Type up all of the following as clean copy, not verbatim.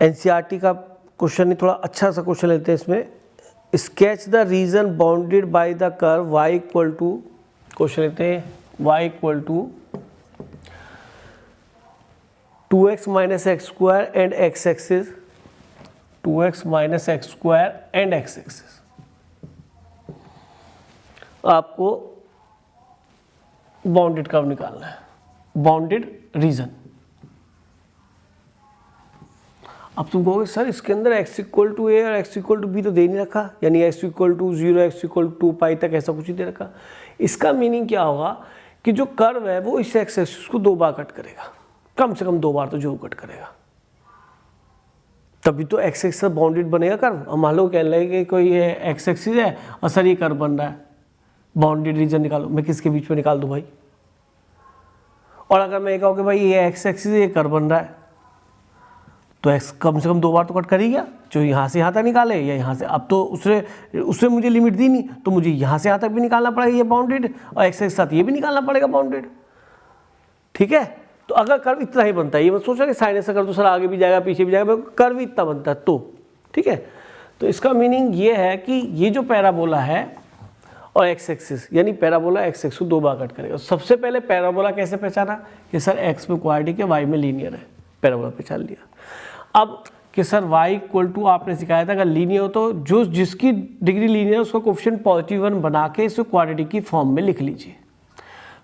NCERT का question नहीं, थोड़ा अच्छा सा क्वेश्चन लेते हैं इसमें। Sketch the region bounded by the curve y equal to, question लेते हैं y equal to 2x minus x square and x axis, 2x minus x square and x axis. आपको बाउंडेड कर्व निकालना है, bounded reason. अब तुम कहोगे sir इसके अंदर x इक्वल टू ए और x इक्वल टू बी तो दे नहीं रखा, यानी x equal to 0, x equal to pi तक ऐसा कुछ ही दे रखा। इसका मीनिंग क्या होगा कि जो कर्व है वो इस x एक्सिस को 2 बार कट करेगा, कम से कम 2 बार तो जरूर कट करेगा, तभी तो x एक्सिस बाउंडेड बनेगा कर्व। और मान लो कह रहे कि कोई ये x एक्सिस है और सर ये कर्व बन रहा है, बाउंडेड रीजन निकालो, मैं किसके बीच में निकाल दूं भाई? और अगर मैं ये कहूँ कि भाई ये x एक्सिस ये कर्व बन रहा है, तो x कम से कम 2 बार तो कट कर ही गया, जो यहाँ से यहाँ तक निकाले या यहाँ से। अब तो उसने मुझे लिमिट दी नहीं, तो मुझे यहाँ से यहाँ तक भी निकालना पड़ेगा ये बाउंडेड, और x के साथ ये भी निकालना पड़ेगा बाउंडेड। ठीक है, तो अगर कर्व इतना ही बनता है, ये मत सोचा कि साइन ऐसा कर दो सर आगे भी जाएगा पीछे भी जाएगा, कर्व इतना बनता है तो ठीक है। तो इसका मीनिंग ये है कि ये जो पैराबोला है और x एक्सिस, यानी पैराबोला x एक्सिस को 2 बार कट करेगा। सबसे पहले पैराबोला कैसे पहचाना कि सर x में क्वाड्रेटिक है, y में लीनियर है, पैराबोला पहचान लिया। अब कि सर y इक्वल टू आपने सिखाया था अगर लीनियर हो तो जो जिसकी डिग्री लीनियर है उसका कोफिशिएंट +1 बना के इसे क्वाड्रेटिक की फॉर्म में लिख लीजिए।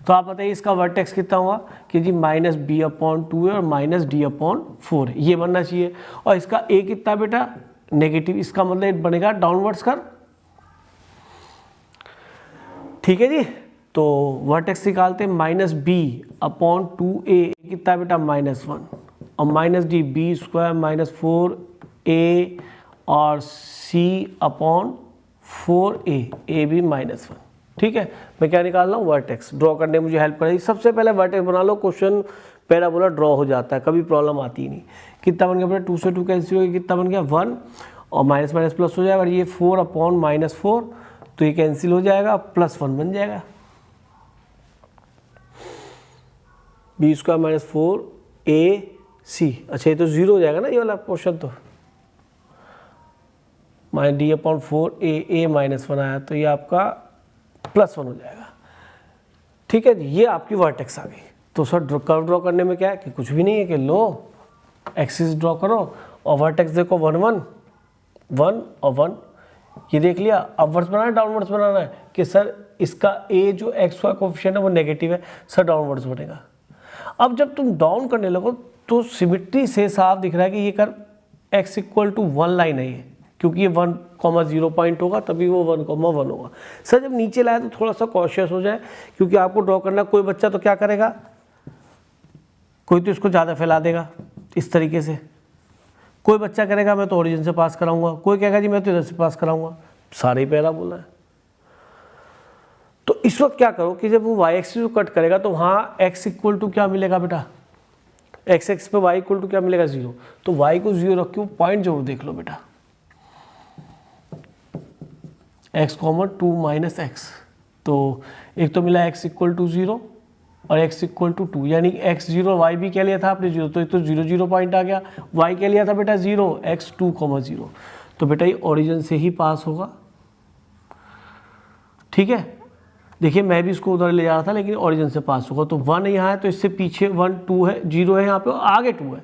तो आप बताइए इसका वर्टेक्स कितना हुआ कि जी -b/2 है और -d/4 ये बनना चाहिए। और इसका a कितना बेटा नेगेटिव, इसका मतलब बनेगा डाउनवर्ड्स कर्व। ठीक है जी, तो वर्टेक्स निकालते हैं -b/2a कितना बेटा -1 और -d b² -4a और c/4a, a भी -1। ठीक है, मैं क्या निकाल रहा हूँ वर्टेक्स। ड्रॉ करने में मुझे हेल्प करेगी। सबसे पहले वर्टेक्स बना लो, क्वेश्चन पैराबोला ड्रॉ हो जाता है, कभी प्रॉब्लम आती ही नहीं। कितना बन गया बेटा 2 से 2 कैंसिल हो गया, कितना बन गया 1 और माइनस माइनस प्लस हो जाएगा और ये 4/-4 तो ये कैंसिल हो जाएगा, +1 बन जाएगा। b² -4ac, अच्छा ये तो 0 हो जाएगा ना ये वाला पोर्शन, तो -d/4a -1 आया तो ये आपका +1 हो जाएगा। ठीक है जी, ये आपकी वर्टेक्स आ गई। तो सर कर्व ड्रॉ करने में क्या है कि कुछ भी नहीं है कि लो एक्सिस ड्रॉ करो और वर्टेक्स देखो 1 1 1 और 1, ये देख लिया। अपवर्ड्स बनाना है डाउनवर्ड्स बनाना है कि सर इसका a जो x का कोफिशिएंट है वो नेगेटिव है, सर डाउनवर्ड्स बनेगा। अब जब तुम डाउन करने लगो तो सिमिट्री से साफ दिख रहा है कि ये curve x equal to 1 line है ये, क्योंकि ये 1,0 पॉइंट होगा तभी वो 1,1 होगा। सर जब नीचे लाए तो थोड़ा सा कॉशियस हो जाए, क्योंकि आपको ड्रॉ करना। कोई बच्चा तो क्या करेगा, कोई तो इसको ज़्यादा फैला देगा इस तरीके से, कोई बच्चा करेगा मैं तो ओरिजिन से पास कराऊंगा, कोई कहेगा जी मैं तो इधर से पास कराऊंगा, सारे पैराबोला है। तो इस वक्त क्या करो कि जब वो y एक्सिस को कट करेगा तो वहाँ x इक्वल टू क्या मिलेगा बेटा, x एक्सिस पे y इक्वल टू क्या मिलेगा 0। तो y को 0 रख के वो पॉइंट जरूर देख लो बेटा, x, 2 - x। तो एक तो मिला x इक्वल टू 0 और x इक्वल टू 2, यानी x 0 y भी क्या लिया था आपने 0, तो ये तो 0 0 पॉइंट आ गया। y क्या लिया था बेटा 0, x 2, 0। तो बेटा ये ओरिजिन से ही पास होगा। ठीक है, देखिए मैं भी इसको उधर ले जा रहा था लेकिन ओरिजिन से पास होगा। तो 1 यहाँ है तो इससे पीछे 1 2 है, 0 है यहाँ पे, आगे 2 है,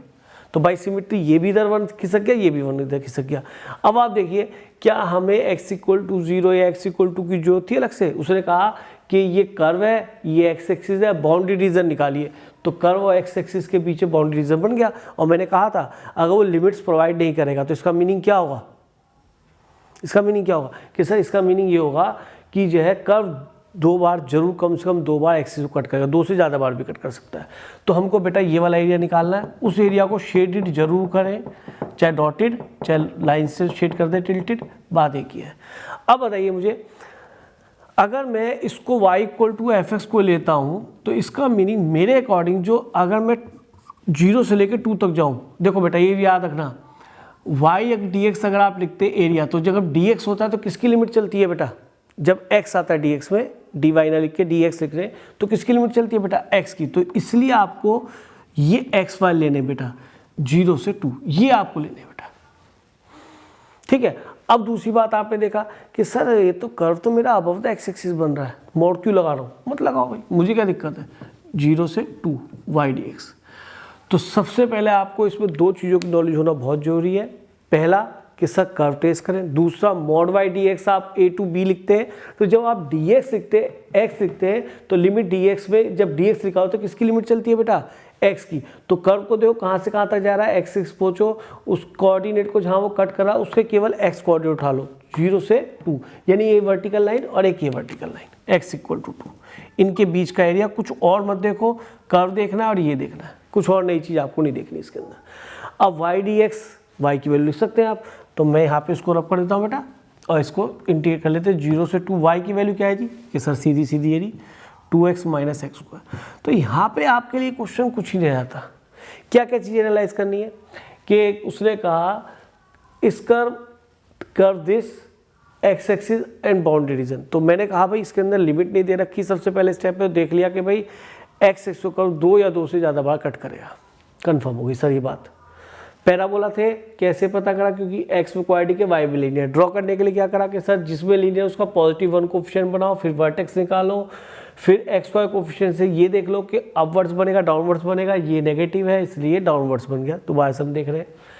तो बाई सिमिट्री ये भी इधर 1 खिसक गया, ये भी 1 इधर खिसक गया। अब आप देखिए क्या हमें x इक्वल टू 0 या x इक्वल टू की जरूरत थी अलग से? उसने कहा कि ये कर्व है, ये x एक्सिस है, बाउंड्री रीजन निकालिए। तो कर्व और x एक्सिस के पीछे बाउंड्री रीजन बन गया। और मैंने कहा था अगर वो लिमिट्स प्रोवाइड नहीं करेगा तो इसका मीनिंग क्या होगा, इसका मीनिंग क्या होगा कि सर इसका मीनिंग ये होगा कि जो है कर्व 2 बार जरूर, कम से कम 2 बार एक्सिस को कट करेगा, 2 से ज़्यादा बार भी कट कर सकता है। तो हमको बेटा ये वाला एरिया निकालना है, उस एरिया को शेडेड जरूर करें, चाहे डॉटेड चाहे लाइन से शेड कर दें टिल्टेड, बात एक ही है। अब बताइए मुझे, अगर मैं इसको y इक्वल टू fx को लेता हूँ तो इसका मीनिंग मेरे अकॉर्डिंग जो अगर मैं 0 से लेकर 2 तक जाऊँ, देखो बेटा ये भी याद रखना, y dx अगर आप लिखते एरिया, तो जब dx होता है तो किसकी लिमिट चलती है बेटा, जब x आता है dx में, dy ना लिख के dx लिख रहे हैं तो किसकी लिमिट चलती है बेटा, x की। तो इसलिए आपको ये xy लेने बेटा, 0 से 2, ये आपको लेने हैं बेटा। ठीक है, अब दूसरी बात आपने देखा कि सर ये तो कर्व तो मेरा अबव द एक्स एक्सिस बन रहा है, मोड क्यों लगा रहा हूँ, मत लगाओ भाई, मुझे क्या दिक्कत है, 0 से 2 y dx। तो सबसे पहले आपको इसमें दो चीज़ों की नॉलेज होना बहुत जरूरी है। पहला कि सर कर्व टेस्ट करें, दूसरा मॉड y dx आप a to b लिखते हैं, तो जब आप dx लिखते हैं x लिखते हैं तो लिमिट dx में जब dx लिखा हो तो किसकी लिमिट चलती है बेटा, x की। तो कर्व को देखो कहाँ से कहाँ तक जा रहा है, x से पहुँचो, उस कोऑर्डिनेट को जहाँ वो कट करा उसके केवल x कोऑर्डिनेट उठा लो, 0 से 2, यानी ये वर्टिकल लाइन और एक ये वर्टिकल लाइन, x = 2। इनके बीच का एरिया, कुछ और मत देखो, कर्व देखना है और ये देखना है, कुछ और नई चीज़ आपको नहीं देखनी इसके अंदर। अब y dx, y की वैल्यू लिख सकते हैं आप, तो मैं यहाँ पे इसको रब कर देता हूँ बेटा और इसको इंटीग्रेट कर लेते हैं 0 से 2। y की वैल्यू क्या है जी, कि सर सीधी सीधी है जी 2x - x²। तो यहाँ पे आपके लिए क्वेश्चन कुछ ही नहीं रहता, क्या क्या चीज़ें एनालाइज करनी है कि उसने कहा इस curve this x axis and boundary region. तो मैंने कहा भाई इसके अंदर लिमिट नहीं दे रखी, सबसे पहले स्टेप पे देख लिया कि भाई एक्स एक्सिस को कर्व 2 या 2 से ज़्यादा बार कट करेगा, कन्फर्म हो गई सर ये बात। पैराबोला थे, कैसे पता करा, क्योंकि x में क्वाड्रेटिक है, y में लीनियर। ड्रॉ करने के लिए क्या करा कि सर जिसमें लीनियर उसका +1 कोफिशिएंट बनाओ, फिर वर्टेक्स निकालो, फिर xy कोफिशिएंट से ये देख लो कि अपवर्ड्स बनेगा डाउनवर्ड्स बनेगा, ये नेगेटिव है इसलिए डाउनवर्ड्स बन गया, दोबारा से हम देख रहे हैं।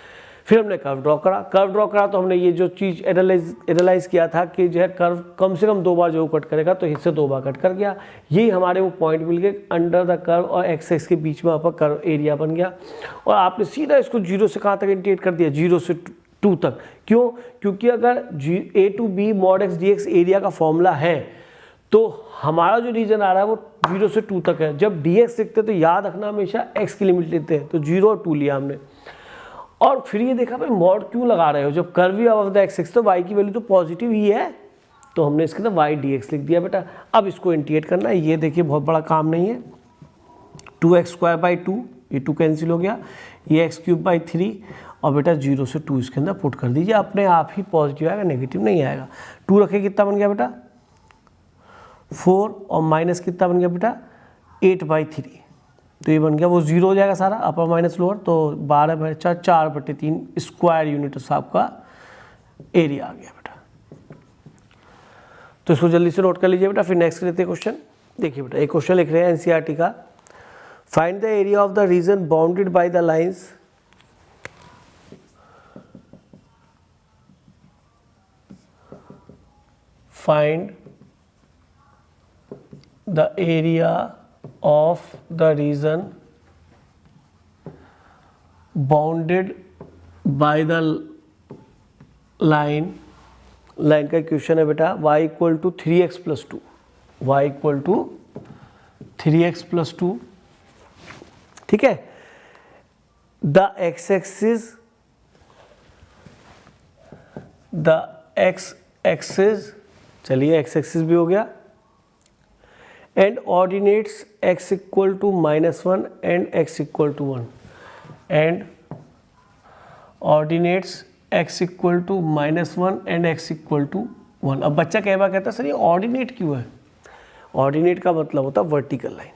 फिर हमने कर्व ड्रॉ करा तो हमने ये जो चीज़ एनालाइज किया था कि जो है कर्व कम से कम 2 बार जो कट करेगा तो इससे 2 बार कट कर गया, यही हमारे वो पॉइंट मिल गए अंडर द कर्व और एक्स एक्स के बीच में आपका कर्व एरिया बन गया। और आपने सीधा इसको 0 से कहाँ तक इंटीग्रेट कर दिया, 0 से 2 तक। क्यों, क्योंकि अगर a to b mod x dx area का फॉर्मूला है तो हमारा जो रीजन आ रहा है वो 0 से 2 तक है। जब dx लिखते तो याद रखना हमेशा x की लिमिट लेते हैं, तो 0 और 2 लिया हमने। और फिर ये देखा भाई मॉड क्यों लगा रहे हो, जब curve he above the x axis तो y की वैल्यू तो पॉजिटिव ही है, तो हमने इसके अंदर y dx लिख दिया बेटा। अब इसको इंटीग्रेट करना है, ये देखिए बहुत बड़ा काम नहीं है, 2x²/2, ये 2 कैंसिल हो गया, ये x³ 3 और बेटा 0 से 2 इसके अंदर पुट कर दीजिए, अपने आप ही पॉजिटिव आएगा, नेगेटिव नहीं आएगा। 2 रखे कितना बन गया बेटा 4 और माइनस कितना बन गया बेटा 8/3, तो ये बन गया वो 0 हो जाएगा सारा, अपर माइनस लोअर, तो 12/4 4/3 स्क्वायर यूनिट आपका एरिया आ गया बेटा। तो इसको जल्दी से नोट कर लीजिए बेटा, फिर नेक्स्ट लेते हैं क्वेश्चन। देखिए बेटा एक क्वेश्चन लिख रहे हैं एनसीईआरटी का, find the area of the region bounded by the lines find the area of the region bounded by the line का क्वेश्चन है बेटा y = 3x + 2, y = 3x + 2, ठीक है। द x एक्सिस, चलिए x एक्सिस भी हो गया, and ordinates x = -1 and x = 1, and ordinates x = -1 and x = 1। अब बच्चा कई बार कहता है सर ये ऑर्डिनेट क्यों है, ऑर्डिनेट का मतलब होता है वर्टिकल लाइन,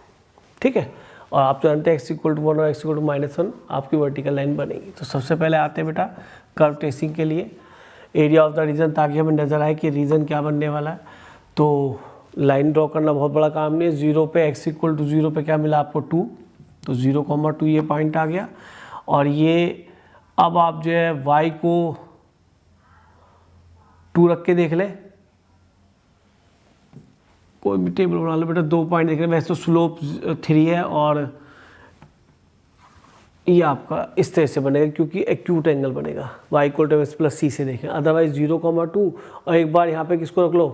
ठीक है। और आप जानते हैं x = 1 और x = -1 आपकी वर्टिकल लाइन बनेगी। तो सबसे पहले आते हैं बेटा कर्व ट्रेसिंग के लिए एरिया ऑफ द रीजन, ताकि हमें नजर आए कि रीजन क्या बनने वाला है। तो लाइन ड्रॉ करना बहुत बड़ा काम नहीं है, 0 पे x = 0 पे क्या मिला आपको 2, तो 0,2 ये पॉइंट आ गया। और ये अब आप जो है y को 2 रख के देख ले, कोई भी टेबल बना लो बेटा, 2 पॉइंट देख रहे, वैसे तो स्लोप 3 है और ये आपका इस तरह से बनेगा क्योंकि एक्यूट एंगल बनेगा, y = x + c से देखें, अदरवाइज 0,2 और एक बार यहाँ पे किसको रख लो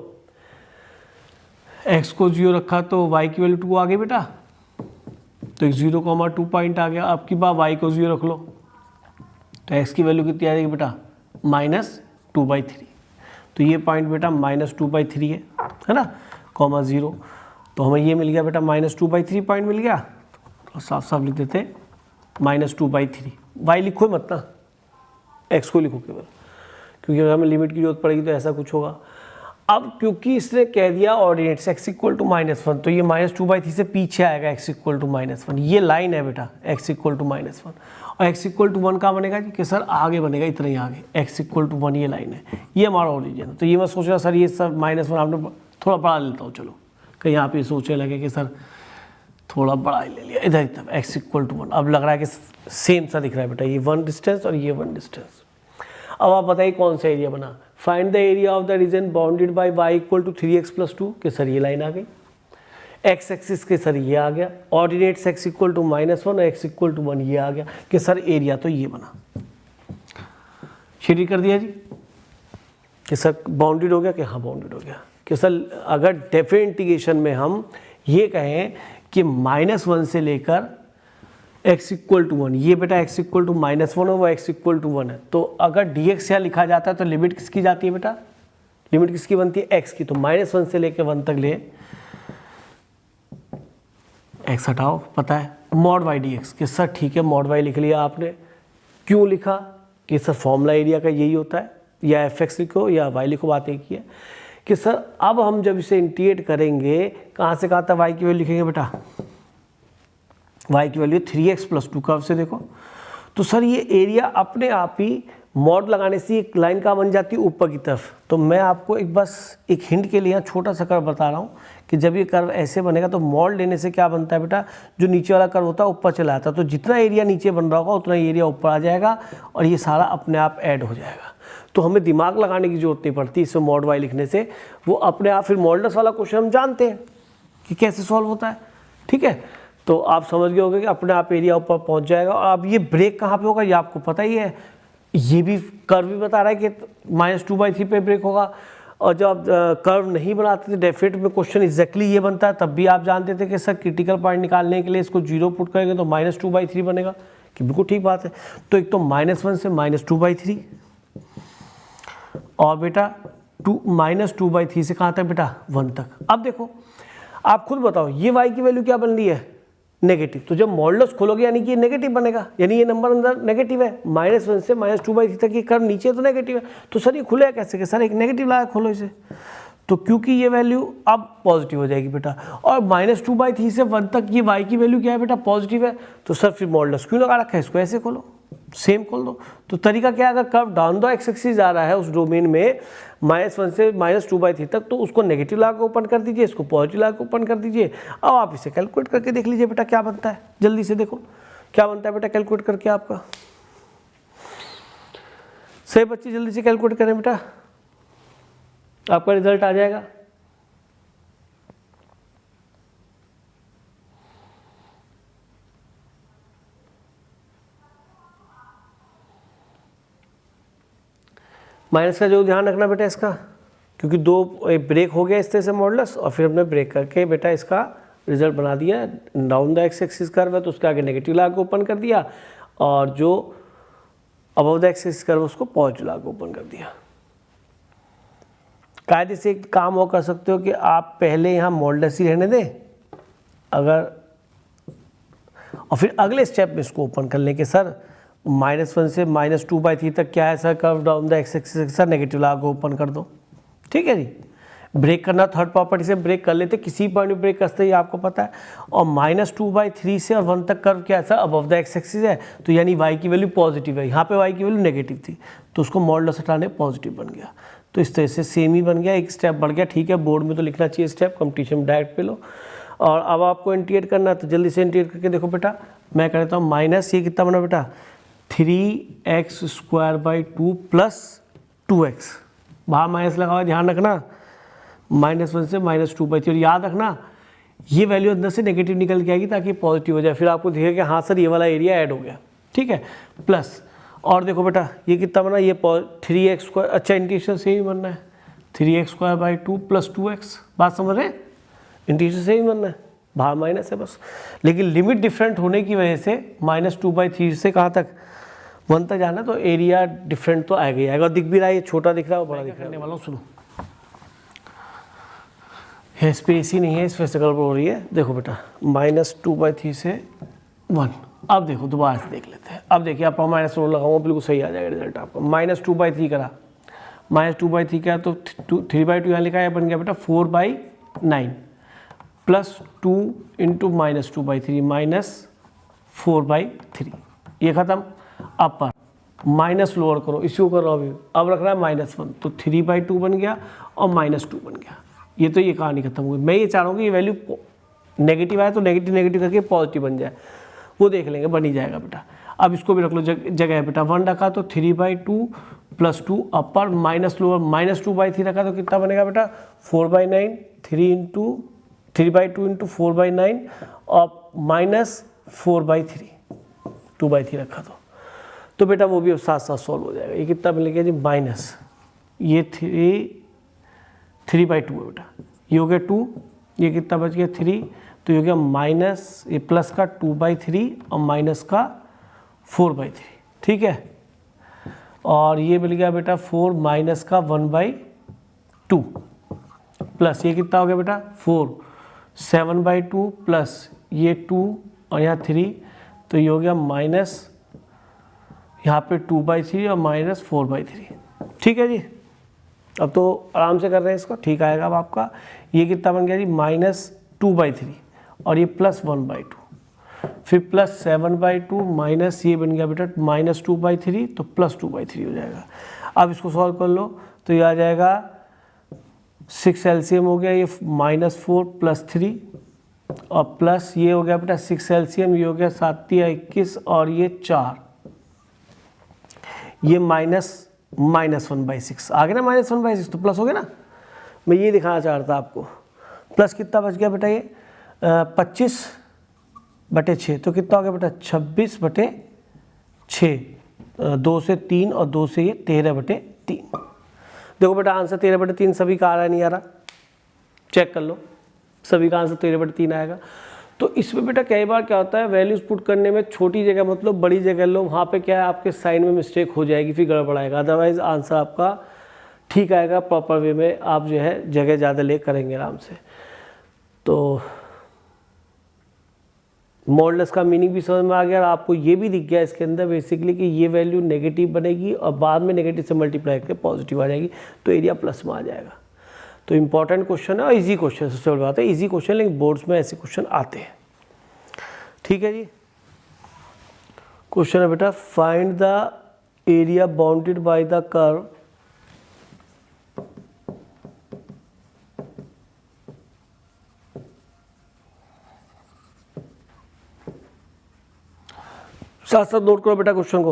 x को 0 रखा तो y की वैल्यू 2 आ गई बेटा, तो 0,2 पॉइंट आ गया। आपकी बात y को 0 रख लो तो x की वैल्यू कितनी आ जाएगी बेटा -2/3, तो ये पॉइंट बेटा -2/3 है ना, (0), तो हमें ये मिल गया बेटा -2/3 पॉइंट मिल गया। तो साफ साफ लिख देते -2/3, y लिखो मत ना, x को लिखो केवल, क्योंकि अगर हमें लिमिट की जरूरत पड़ेगी तो ऐसा कुछ होगा। अब क्योंकि इसने कह दिया ऑर्डिनेट्स x इक्वल टू -1, तो ये -2/3 से पीछे आएगा x इक्वल टू -1। ये लाइन है बेटा x इक्वल टू -1, और x इक्वल टू 1 कहाँ बनेगा जी कि सर आगे बनेगा, इतना ही आगे x इक्वल टू 1 ये लाइन है, ये हमारा ओरिजिन है। तो ये मैं सोच रहा सर ये सर -1 आपने थोड़ा बड़ा लेता हूँ, चलो कहीं आप ये सोचने लगे कि सर थोड़ा बड़ा ही ले लिया, इधर तक x इक्वल टू 1। अब लग रहा है कि सेम सा दिख रहा है बेटा, ये 1 डिस्टेंस और ये 1 डिस्टेंस। अब आप बताइए कौन सा एरिया बना। Find the area of the region bounded by y equal to 3x+2 के सर ये लाइन आ गई, x एक्सिस के सर ये आ गया, ऑर्डिनेट्स x इक्वल टू -1 और x इक्वल टू 1 ये आ गया कि सर एरिया तो ये बना। शेडी कर दिया जी कि सर बाउंडेड हो गया, कि हाँ बाउंडेड हो गया। कि सर अगर डेफिनेट इंटीग्रेशन में हम ये कहें कि -1 से लेकर x इक्वल टू 1, ये बेटा x इक्वल टू -1 और वो x इक्वल टू 1 है, तो अगर dx यहाँ लिखा जाता है तो लिमिट किसकी जाती है बेटा, लिमिट किसकी बनती है x की। तो -1 से लेकर 1 तक ले, x हटाओ, पता है मॉड y dx कि सर ठीक है मॉड y लिख लिया आपने। क्यों लिखा कि सर फॉर्मूला एरिया का यही होता है, या fx लिखो या y लिखो, बात एक ही है कि सर अब हम जब इसे इंटीग्रेट करेंगे कहाँ से कहाँ तक y की वैल्यू लिखेंगे बेटा, y की वैल्यू 3x+2 कर्व से देखो। तो सर ये एरिया अपने आप ही मॉड लगाने से एक लाइन का बन जाती है ऊपर की तरफ। तो मैं आपको एक बस एक हिंट के लिए यहाँ छोटा सा कर्व बता रहा हूँ कि जब ये कर्व ऐसे बनेगा तो मॉड लेने से क्या बनता है बेटा, जो नीचे वाला कर्व होता है ऊपर चला आता है, तो जितना एरिया नीचे बन रहा होगा उतना एरिया ऊपर आ जाएगा और ये सारा अपने आप ऐड हो जाएगा। तो हमें दिमाग लगाने की जरूरत नहीं पड़ती इसमें मॉड y लिखने से, वो अपने आप। फिर मॉडुलस वाला क्वेश्चन हम जानते हैं कि कैसे सॉल्व होता है, ठीक है। तो आप समझ गए होंगे कि अपने आप एरिया ऊपर पहुंच जाएगा। और अब ये ब्रेक कहाँ पे होगा ये आपको पता ही है, ये भी कर्व भी बता रहा है कि -2/3 पे ब्रेक होगा। और जब आप कर्व नहीं बनाते थे डेफिनेट में क्वेश्चन एग्जैक्टली ये बनता है, तब भी आप जानते थे कि सर क्रिटिकल पॉइंट निकालने के लिए इसको 0 पुट करेंगे तो -2/3 बनेगा, कि बिल्कुल ठीक बात है। तो एक तो -1 से -2/3 और बेटा -2/3 से कहाँ तक बेटा 1 तक। अब देखो आप खुद बताओ ये y की वैल्यू क्या बन रही है, नेगेटिव। तो जब मॉडुलस खोलोगे यानी कि ये नेगेटिव बनेगा, यानी ये नंबर अंदर नेगेटिव है। -1 से -2/3 तक ये कर्व नीचे तो नेगेटिव है, तो सर ये खुलेगा कैसे कि सर एक नेगेटिव लगा खोलो इसे। तो क्योंकि ये वैल्यू अब पॉजिटिव हो जाएगी बेटा, और -2/3 से 1 तक ये y की वैल्यू क्या है बेटा, पॉजिटिव है। तो सर फिर मॉडुलस क्यों लगा रखा है, इसको ऐसे खोलो, सेम खोल दो। तो तरीका क्या है, अगर curve down the x axis जा रहा है उस डोमेन में -1 से -2/3 तक, तो उसको नेगेटिव लगा के ओपन कर दीजिए, इसको पॉजिटिव लगा के ओपन कर दीजिए। अब आप इसे कैलकुलेट करके देख लीजिए बेटा क्या बनता है, जल्दी से देखो क्या बनता है बेटा कैलकुलेट करके आपका। सही बच्चे जल्दी से कैलकुलेट करें बेटा, आपका रिजल्ट आ जाएगा। माइनस का जो ध्यान रखना बेटा इसका, क्योंकि दो ब्रेक हो गया इस तरह से मॉडुलस, और फिर हमने ब्रेक करके बेटा इसका रिजल्ट बना दिया। Down the x axis curve है तो उसके आगे नेगेटिव लगा के ओपन कर दिया, और जो above the x axis curve उसको पॉजिटिव लगा के ओपन कर दिया। कायदे से एक काम और कर सकते हो कि आप पहले यहाँ मॉडुलस ही रहने दें अगर, और फिर अगले स्टेप में इसको ओपन कर लें कि सर -1 से -2/3 तक क्या है sir curve down the x axis, sir negative लगा के ओपन कर दो, ठीक है जी। ब्रेक करना थर्ड प्रॉपर्टी से ब्रेक कर लेते, किसी पॉइंट में ब्रेक करते ही आपको पता है। और -2/3 से और 1 तक कर्व क्या है sir above the x axis है, तो यानी y की वैल्यू पॉजिटिव है, यहाँ पे y की वैल्यू नेगेटिव थी, तो उसको मॉडुलस हटाने पॉजिटिव बन गया। तो इस तरह से सेम ही बन गया, एक स्टेप बढ़ गया, ठीक है। बोर्ड में तो लिखना चाहिए स्टेप, कंपटीशन में डायरेक्ट पे लो। और अब आपको इंटीग्रेट करना है तो जल्दी से इंटीग्रेट करके देखो बेटा। मैं कहता हूँ माइनस ये कितना बना बेटा 3x² + 2x, बाहर माइनस लगा हुआ, ध्यान रखना। -1 से -2/3, और याद रखना ये वैल्यू अंदर से नेगेटिव निकल के आएगी ताकि पॉजिटिव हो जाए, फिर आपको दिखेगा कि हाँ सर ये वाला एरिया ऐड हो गया, ठीक है। प्लस और देखो बेटा ये कितना बना, ये 3x², अच्छा इंटीग्रेशन से ही बनना है, 3x² + 2x, बात समझ रहे हैं, इंटीग्रेशन से ही बनना है, बाहर माइनस है बस। लेकिन लिमिट डिफरेंट होने की वजह से -2/3 से कहाँ तक 1 तक जाना, तो एरिया डिफरेंट तो आएगा ही आएगा। दिख भी रहा है, ये छोटा दिख रहा है, बड़ा दिख रहा है। वाला सुनो, इस पे AC नहीं है, इस वजह से गड़बड़ हो रही है। देखो बेटा -2/3 से 1, अब देखो दोबारा से देख लेते हैं। अब देखिए आप -1 लगाऊंगा, बिल्कुल सही आ जाएगा रिजल्ट आपका। -2/3 करा, -2/3 क्या है, तो 3/2 यहाँ लिखा है, बन गया बेटा 4/9 प्लस 2 इंटू -2/3 -4/3, ये खत्म। अपर माइनस लोअर करो, इसी को कर रहा हूँ अभी, अब रख रहा है -1, तो 3/2 बन गया और -2 बन गया। ये तो ये कहानी खत्म हुई। मैं ये चाह रहा हूँ कि ये वैल्यू नेगेटिव आए तो नेगेटिव नेगेटिव करके पॉजिटिव बन जाए, वो देख लेंगे, बन ही जाएगा बेटा। अब इसको भी रख लो जगह है बेटा, 1 रखा तो 3/2 प्लस 2 अपर माइनस लोअर -2/3 रखा तो कितना बनेगा बेटा 4/9, 3/2 इंटू 4/9 और -4/3, 2/3 रखा तो बेटा वो भी अब साथ साथ सॉल्व हो जाएगा। ये कितना मिलेगा जी माइनस, ये 3/2 है बेटा, ये हो गया 2, ये कितना बच गया 3, तो ये हो गया माइनस, ये प्लस का 2/3 और माइनस का 4/3, ठीक है। और ये मिल गया बेटा 4 माइनस का 1/2 प्लस ये कितना हो गया बेटा 4, 7/2 प्लस ये 2 और यहाँ 3, तो ये हो गया माइनस यहाँ पे 2/3 और -4/3, ठीक है जी। अब तो आराम से कर रहे हैं इसको, ठीक आएगा अब आपका। ये कितना बन गया जी -2/3 और ये +1/2, फिर +7/2 माइनस ये बन गया बेटा -2/3, तो +2/3 हो जाएगा। अब इसको सॉल्व कर लो तो ये आ जाएगा 6 एलसीएम हो गया, ये -4 + 3 और प्लस ये हो गया बेटा 6 एलसीएम, ये हो गया 7 या 21 और ये 4, ये -1/6 आ गया ना, -1/6 तो प्लस हो गया ना। मैं ये दिखाना चाह रहा था आपको, प्लस कितना बच गया बेटा ये 25/6, तो कितना हो गया बेटा 26/6, 2 से 3 और 2 से ये 13/3। देखो बेटा आंसर 13/3 सभी का आ रहा है, नहीं आ रहा, चेक कर लो, सभी का आंसर 13/3 आएगा। तो इसमें बेटा कई बार क्या होता है, वैल्यूज पुट करने में छोटी जगह मतलब बड़ी जगह लो, वहाँ पे क्या है आपके साइन में मिस्टेक हो जाएगी, फिर गड़बड़ आएगा। अदरवाइज आंसर आपका ठीक आएगा, प्रॉपर वे में आप जो है जगह ज़्यादा ले करेंगे आराम से। तो मॉडुलस का मीनिंग भी समझ में आ गया और आपको ये भी दिख गया इसके अंदर बेसिकली कि ये वैल्यू नेगेटिव बनेगी और बाद में नेगेटिव से मल्टीप्लाई करके पॉजिटिव आ जाएगी, तो एरिया प्लस में आ जाएगा। तो इंपॉर्टेंट क्वेश्चन है और इजी क्वेश्चन, सबसे बड़ी बात है इजी क्वेश्चन, लेकिन बोर्ड्स में ऐसे क्वेश्चन आते हैं, ठीक है जी। क्वेश्चन है बेटा, find the area bounded by the curve साथ साथ नोट करो बेटा क्वेश्चन को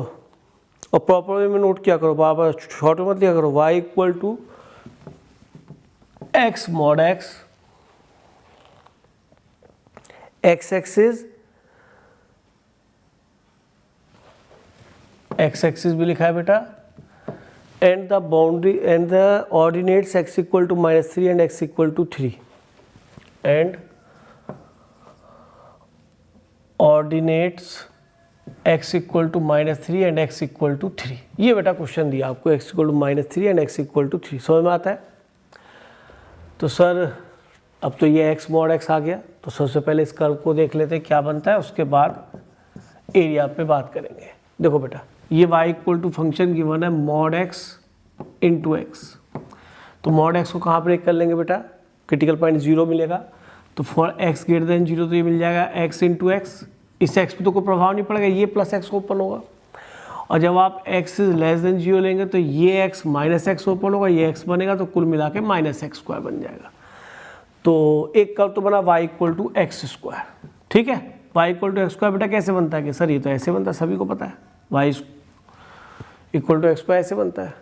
और प्रॉपर वे में नोट किया करो, बार शॉर्ट में मत लिया करो। y = x mod x, x axis भी लिखा है बेटा, and the boundary and the ordinates x = -3 and x = 3 and ordinates x = -3 and x = 3। ये बेटा क्वेश्चन दिया आपको, x = -3 एंड x = 3, समझ में आता है। तो सर अब तो ये x mod x आ गया, तो सबसे पहले इस कर्व को देख लेते हैं क्या बनता है, उसके बाद एरिया पे बात करेंगे। देखो बेटा ये y = फंक्शन गिवन है mod x × x, तो mod x को कहाँ ब्रेक कर लेंगे बेटा, क्रिटिकल पॉइंट 0 मिलेगा, तो फॉर x > 0 तो ये मिल जाएगा x × x, इस x पे तो कोई प्रभाव नहीं पड़ेगा, ये प्लस x ओपन होगा, और जब आप x > 0 लेंगे तो ये x -x ओपन होगा, ये x बनेगा, तो कुल मिला के -x² बन जाएगा। तो एक कर्व तो बना y = x², ठीक है। y = x² बेटा कैसे बनता है कि सर ये तो ऐसे बनता है, सभी को पता है y = x² ऐसे बनता है,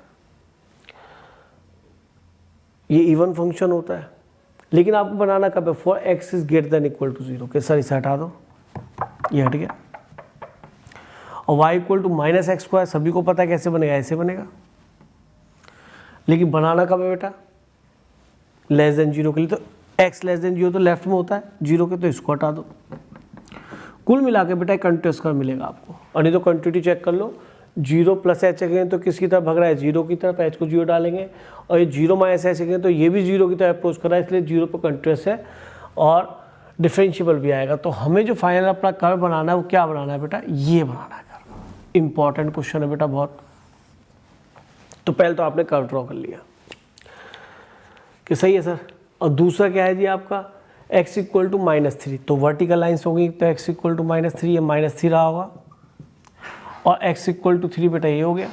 ये इवन फंक्शन होता है, लेकिन आपको बनाना कब है, फॉर x > 0 के सर इसे हटा दो, ये हट गया। और y = -x², सभी को पता है कैसे बनेगा, ऐसे बनेगा, लेकिन बनाना कब है बेटा, <0 के लिए। तो x <0 तो लेफ्ट में होता है 0 के, तो इसको हटा दो, कुल मिला के बेटा कंटिन्यूअस कर्व मिलेगा आपको। और नहीं तो कंटिन्यूटी चेक कर लो, 0 + h अगेन तो किसकी तरफ भग रहा है, 0 की तरफ, h को 0 डालेंगे, और ये 0 - h अगेन तो ये भी 0 की तरफ अप्रोच कर रहा है, इसलिए 0 पर कंटिन्यूअस है और डिफरेंशिएबल भी आएगा। तो हमें जो फाइनल अपना कर्व बनाना है वो क्या बनाना है बेटा, ये बनाना है कर्व। इंपॉर्टेंट क्वेश्चन है बेटा बहुत। तो पहले तो आपने कर्व ड्रॉ कर लिया कि सही है सर। और दूसरा क्या है जी आपका x इक्वल टू -3, तो वर्टिकल लाइन्स होगी, तो x इक्वल टू -3, ये -3 रहा होगा, और x इक्वल टू 3 बेटा ये हो गया,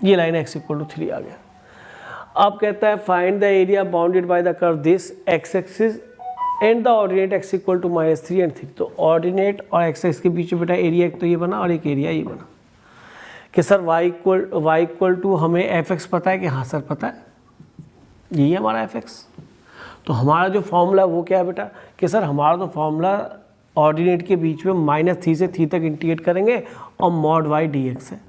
ये लाइन x इक्वल टू 3 आ गया। अब कहता है find the area bounded by the curve this x axis and the ordinate x equal to -3 and 3। तो ऑर्डिनेट और x एक्सिस के बीच में बेटा एरिया एक तो ये बना और एक एरिया ये बना कि सर y इक्वल टू हमें fx पता है कि हाँ सर पता है, यही है हमारा fx। तो हमारा जो फॉर्मूला वो क्या है बेटा कि सर हमारा तो फॉर्मूला ऑर्डिनेट के बीच में -3 से 3 तक इंटीग्रेट करेंगे और मॉड y dx है,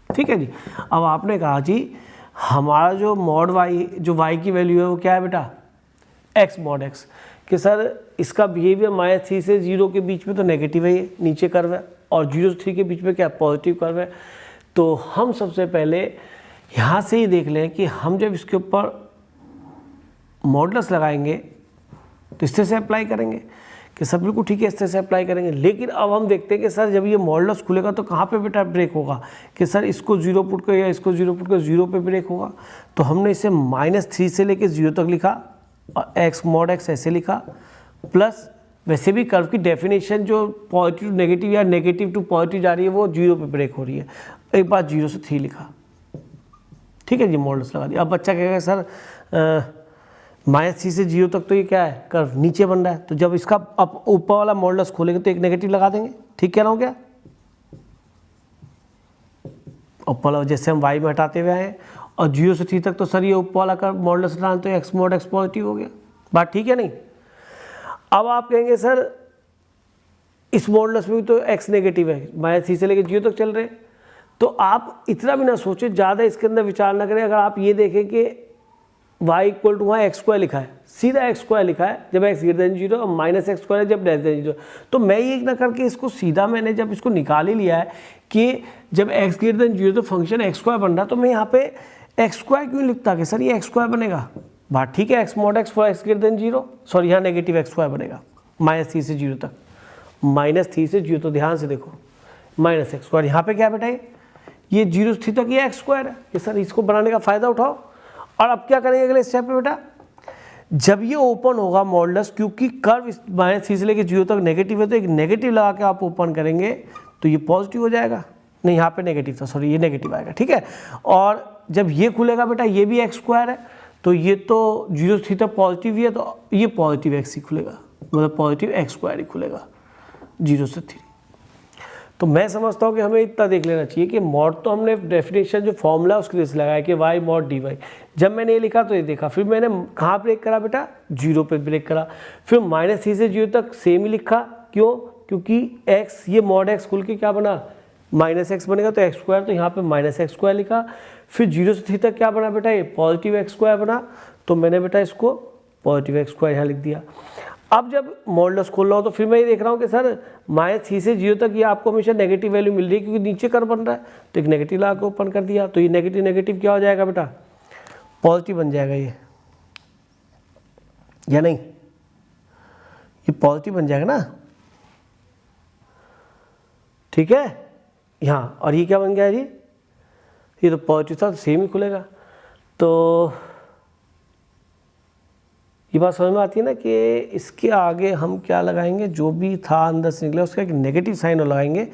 ठीक है जी। अब आपने कहा जी हमारा जो मॉड y, जो y की वैल्यू है वो क्या है बेटा x मॉड x, कि सर इसका बिहेवियर -3 से 0 के बीच में तो नेगेटिव है, ये नीचे कर्व है, और 0 से 3 के बीच में क्या पॉजिटिव कर्व है। तो हम सबसे पहले यहाँ से ही देख लें कि हम जब इसके ऊपर मॉडुलस लगाएंगे तो इस तरह से अप्लाई करेंगे कि सब बिल्कुल ठीक है, इस तरह से अप्लाई करेंगे। लेकिन अब हम देखते हैं कि सर जब ये मॉडुलस खुलेगा तो कहाँ पे बेटा ब्रेक होगा, कि सर इसको 0 पुट कर या इसको 0 पुट कर 0 पे ब्रेक होगा। तो हमने इसे -3 से लेके 0 तक लिखा और x मॉड x ऐसे लिखा, प्लस वैसे भी कर्व की डेफिनेशन जो पॉजिटिव टू नेगेटिव या नेगेटिव टू पॉजिटिव जा रही है वो 0 पे ब्रेक हो रही है, एक बार 0 से 3 लिखा, ठीक है जी, मॉडुलस लगा दिया। अब बच्चा कहेगा सर -3 से 0 तक तो ये क्या है कर्व नीचे बन रहा है, तो जब इसका अब ऊपर वाला मॉडुलस खोलेंगे तो एक नेगेटिव लगा देंगे, ठीक कह रहा हूँ क्या। ऊपर वाला जैसे हम y में हटाते हुए आए और 0 से 3 तक तो सर ये ऊपर वाला कर्व मॉडुलस डाल तो x मॉड x पॉजिटिव हो गया, बात ठीक है नहीं। अब आप कहेंगे सर इस मॉडुलस में भी तो x नेगेटिव है, -3 से लेकर 0 तक चल रहे हैं, तो आप इतना भी ना सोचें, ज़्यादा इसके अंदर विचार ना करें। अगर आप ये देखें कि y इक्वल टू वहाँ x² लिखा है, सीधा x² लिखा है जब x ग्रेटर देन 0 और -x² है जब लेस देन 0, तो मैं ये ना करके इसको सीधा मैंने जब इसको निकाल ही लिया है कि जब x ग्रेटर देन 0 तो फंक्शन x² बन रहा, तो मैं यहाँ पे x² क्यों लिखता कि सर ये x² बनेगा, बात ठीक है, x mod x for x greater than 0, sorry यहाँ नेगेटिव x² बनेगा -3 से 0 तक, -3 से 0, तो ध्यान से देखो -x², यहाँ पे क्या बेटा ये 0 से 3 तक ये x² है, कि सर इसको बनाने का फ़ायदा उठाओ। और अब क्या करेंगे अगले स्टेप पे बेटा, जब ये ओपन होगा मॉडुलस, क्योंकि कर्व -3 से लेकर 0 तक नेगेटिव है, तो एक नेगेटिव लगा के आप ओपन करेंगे तो ये पॉजिटिव हो जाएगा, नहीं यहाँ पे नेगेटिव था, सॉरी ये नेगेटिव आएगा, ठीक है। और जब ये खुलेगा बेटा ये भी x² है, तो ये तो 0 से 3 तक पॉजिटिव ही है, तो ये पॉजिटिव x ही खुलेगा, मतलब पॉजिटिव x² ही खुलेगा 0 से 3। तो मैं समझता हूँ कि हमें इतना देख लेना चाहिए कि मॉड तो हमने डेफिनेशन जो फॉर्मूला उसके लिए लगाया कि y मॉड dy, जब मैंने ये लिखा तो ये देखा, फिर मैंने कहाँ ब्रेक करा बेटा 0 पे ब्रेक करा, फिर -3 से 0 तक सेम ही लिखा, क्यों, क्योंकि x ये मॉड x खुल के क्या बना -x बनेगा, तो x², तो यहाँ पे -x² लिखा, फिर 0 से 3 तक क्या बना बेटा ये पॉजिटिव x² बना, तो मैंने बेटा इसको पॉजिटिव x² यहाँ लिख दिया। अब जब मॉडुलस खोल रहा हूँ तो फिर मैं ये देख रहा हूँ कि सर -3 से 0 तक ये आपको हमेशा नेगेटिव वैल्यू मिल रही है, क्योंकि नीचे कर्व बन रहा है, तो एक नेगेटिव लगा के ओपन कर दिया, तो ये नेगेटिव नेगेटिव क्या हो जाएगा बेटा पॉजिटिव बन जाएगा ये, या नहीं, ये पॉजिटिव बन जाएगा ना, ठीक है यहाँ। और ये क्या बन गया जी, ये तो पॉजिटिव था तो सेम ही खुलेगा। तो ये बात समझ में आती है ना कि इसके आगे हम क्या लगाएंगे, जो भी था अंदर से निकला उसका एक नेगेटिव साइन लगाएंगे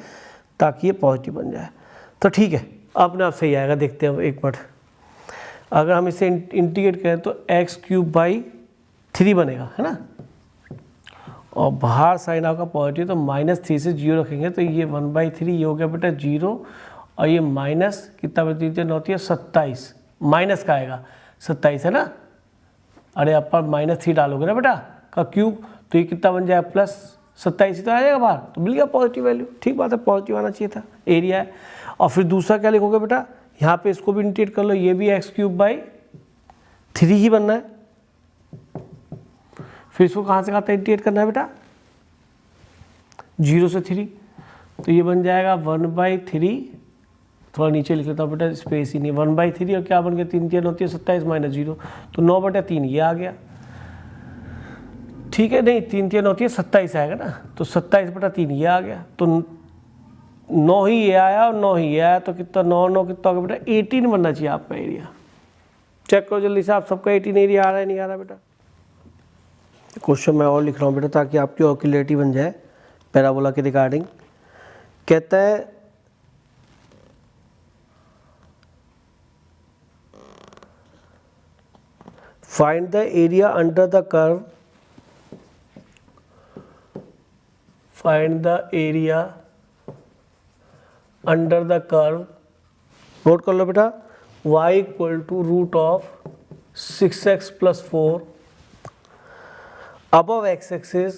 ताकि ये पॉजिटिव बन जाए। तो ठीक है, अपने आप सही आएगा, देखते हैं एक मिनट। अगर हम इसे इंटीग्रेट करें तो x³/3 बनेगा, है ना, और बाहर साइन आपका पॉजिटिव, तो -3 से 0 रखेंगे तो ये 1/3 ये हो गया बेटा 0, और ये माइनस कितना बचती होती है 27, माइनस का आएगा 27 है ना, अरे अब पर -3 डालोगे ना बेटा का क्यूब, तो ये कितना बन जाएगा +27 ही तो आ जाएगा बाहर, तो मिल गया पॉजिटिव वैल्यू, ठीक बात है, पॉजिटिव आना चाहिए था, एरिया है। और फिर दूसरा क्या लिखोगे बेटा, यहाँ पे इसको भी इंटीग्रेट कर लो, ये भी x³/3 ही बनना है, फिर इसको कहाँ से कहाँ तक इंटीग्रेट करना है बेटा 0 से 3, तो ये बन जाएगा 1/3, थोड़ा नीचे लिख लेता हूँ बेटा, स्पेस ही नहीं, 1/3 और क्या बन गया 3 3 होती है 27 -0, तो 9/3 ये आ गया, ठीक है, नहीं 3 3 होती है 27 आएगा ना, तो 27/3 ये आ गया, तो 9 ही ये आया और 9 ही ये आया, तो कितना 9 9 कितना होगा बेटा 18 बनना चाहिए आपका एरिया। चेक करो जल्दी से आप सबका 18 एरिया आ रहा है नहीं आ रहा बेटा। क्वेश्चन मैं और लिख रहा हूँ बेटा ताकि आपकी और क्लियरिटी बन जाए पैराबोला के रिगार्डिंग। कहता है find the area under the curve, find the area under the curve, note कर लो बेटा, y equal to root of 6x plus 4 above x-axis,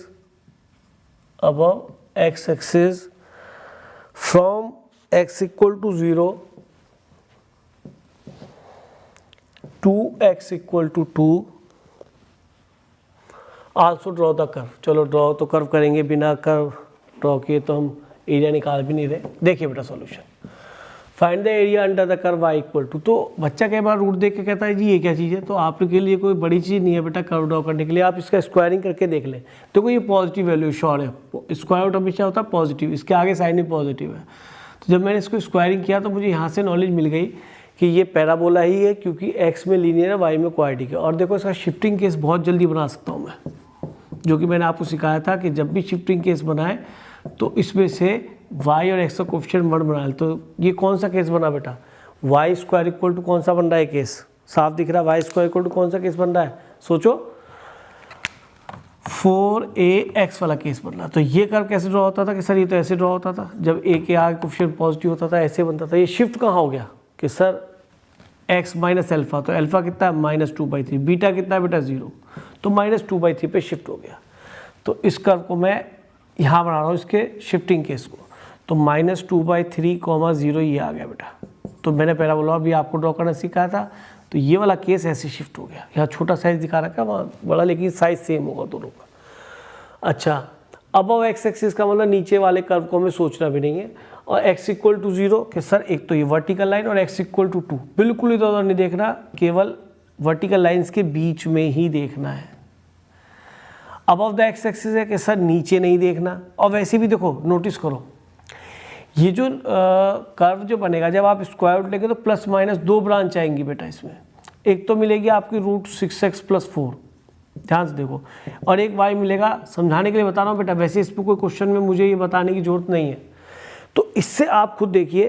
above x-axis from x equal to 0 to x equal to 2, also draw the curve। चलो draw तो curve करेंगे, बिना curve draw किए तो हम एरिया निकाल भी नहीं रहे। देखिए बेटा solution, find the area under the curve y equal to, तो बच्चा कई बार रूट देख के कहता है जी ये क्या चीज़ है, तो आपके लिए कोई बड़ी चीज़ नहीं है बेटा कर्व ड्रॉ करने के लिए। आप इसका स्क्वायरिंग करके देख लें, देखो ये पॉजिटिव वैल्यू श्योर है, स्क्वायर रूट हमेशा होता है पॉजिटिव, इसके आगे साइन भी पॉजिटिव है। तो जब मैंने इसको स्क्वायरिंग किया तो मुझे यहाँ से नॉलेज मिल गई कि ये पैराबोला ही है, क्योंकि x में लीनियर है, y में क्वाड्रेटिक है। और देखो इसका शिफ्टिंग केस बहुत जल्दी बना सकता हूँ मैं, जो कि मैंने आपको सिखाया था कि जब भी शिफ्टिंग केस बनाए तो इसमें से y और x का कोफिशिएंट 1 बना ले। तो ये कौन सा केस बना बेटा, वाई स्क्वायर इक्वल टू कौन सा बन रहा है केस, साफ दिख रहा है, वाई स्क्वायर इक्वल टू कौन सा केस बन रहा है, सोचो 4ax वाला केस बन रहा। तो ये कर्व कैसे ड्रॉ होता था कि सर ये तो ऐसे ड्रॉ होता था, जब a के आगे कोफिशिएंट पॉजिटिव होता था ऐसे बनता था। ये शिफ्ट कहाँ हो गया कि सर x माइनस एल्फा, तो एल्फा कितना है -2/3, बीटा कितना है बेटा 0, तो -2/3 पे शिफ्ट हो गया। तो इस कर्व को मैं यहाँ बना रहा हूँ इसके शिफ्टिंग केस को, तो -2/3, 0 ये आ गया बेटा। तो मैंने पैराबोला भी आपको ड्रॉ करना सिखाया था, तो ये वाला केस ऐसे शिफ्ट हो गया। यहाँ छोटा साइज दिखा रखा है, वहाँ बड़ा, लेकिन साइज सेम होगा दोनों का। अच्छा, अबव एक्स एक्सिस का मतलब नीचे वाले कर्व को हमें सोचना भी नहीं है। और x इक्वल टू 0 कि सर एक तो ये वर्टिकल लाइन और x इक्वल टू 2, बिल्कुल इधर उधर नहीं देखना, केवल वर्टिकल लाइंस के बीच में ही देखना है। अबव द एक्स एक्सिस है कि सर नीचे नहीं देखना। और वैसे भी देखो नोटिस करो, ये जो कर्व जो बनेगा जब आप स्क्वायर रूट लेंगे तो प्लस माइनस 2 ब्रांच आएंगी बेटा इसमें। एक तो मिलेगी आपकी रूट 6x प्लस 4, ध्यान से देखो, और एक y मिलेगा। समझाने के लिए बता रहा हूँ बेटा, वैसे इस पर कोई क्वेश्चन में मुझे ये बताने की जरूरत नहीं है। तो इससे आप खुद देखिए,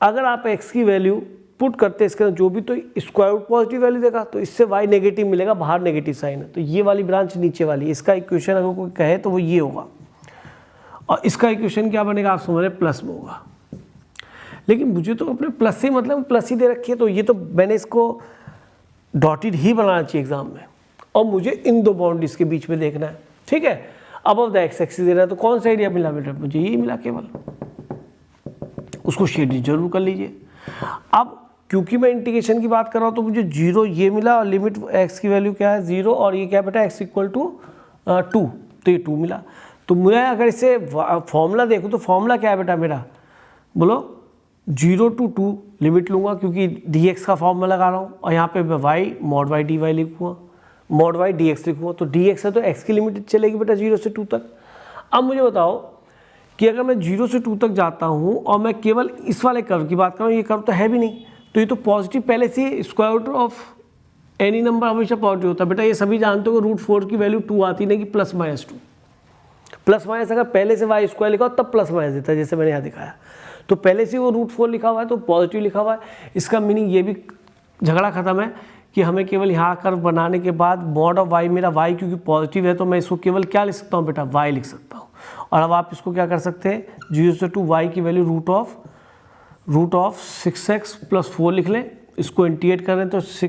अगर आप x की वैल्यू पुट करते हैं इसके अंदर जो भी, तो स्क्वायर रूट पॉजिटिव वैल्यू देगा, तो इससे y नेगेटिव मिलेगा, बाहर नेगेटिव साइन है। तो ये वाली ब्रांच नीचे वाली, इसका इक्वेशन अगर कोई कहे तो वो ये होगा, और इसका इक्वेशन क्या बनेगा आप समझ रहे, प्लस में होगा। लेकिन मुझे तो अपने प्लस से मतलब प्लस ही दे रखी है, तो ये तो मैंने इसको डॉटेड ही बनाना चाहिए एग्जाम में, और मुझे इन दो बाउंड्रीज के बीच में देखना है। ठीक है, अबव द एक्स एक्सिस दे रहा है, तो कौन सा एरिया मिला बेटा, मुझे ये मिला केवल, उसको शेड जरूर कर लीजिए। अब क्योंकि मैं इंटीग्रेशन की बात कर रहा हूँ तो मुझे 0 ये मिला, और लिमिट x की वैल्यू क्या है 0, और ये क्या बेटा x इक्वल टू 2, तो ये 2 मिला। तो मैं अगर इसे फॉर्मूला देखूँ तो फॉर्मूला क्या है बेटा मेरा, बोलो 0 to 2 लिमिट लूँगा, क्योंकि dx का फॉर्मूला लगा रहा हूँ, और यहाँ पे मैं y mod y dy लिखूँगा, mod y dx लिखूँगा। तो dx है तो x की लिमिट चलेगी बेटा 0 से 2 तक। अब मुझे बताओ कि अगर मैं 0 से 2 तक जाता हूँ और मैं केवल इस वाले कर्व की बात करूँ, ये कर्व तो है भी नहीं, तो ये तो पॉजिटिव पहले से, square root of any number हमेशा पॉजिटिव होता है बेटा। ये सभी जानते हो रूट 4 की वैल्यू 2 आती नहीं कि प्लस माइनस 2, प्लस माइनस अगर पहले से वाई स्क्वायर लिखा हो तब प्लस माइनस देता है, जैसे मैंने यहाँ दिखाया। तो पहले से वो रूट 4 लिखा हुआ है तो पॉजिटिव लिखा हुआ है। इसका मीनिंग ये भी झगड़ा खत्म है कि हमें केवल यहाँ कर्व बनाने के बाद मॉड ऑफ वाई, मेरा वाई क्योंकि पॉजिटिव है तो मैं इसको केवल क्या लिख सकता हूँ बेटा, वाई लिख सकता हूँ। और अब आप इसको क्या कर सकते हैं, 0 से 2 वाई की value root of 6x plus 4 लिख लें, इसको इंटीग्रेट करें तो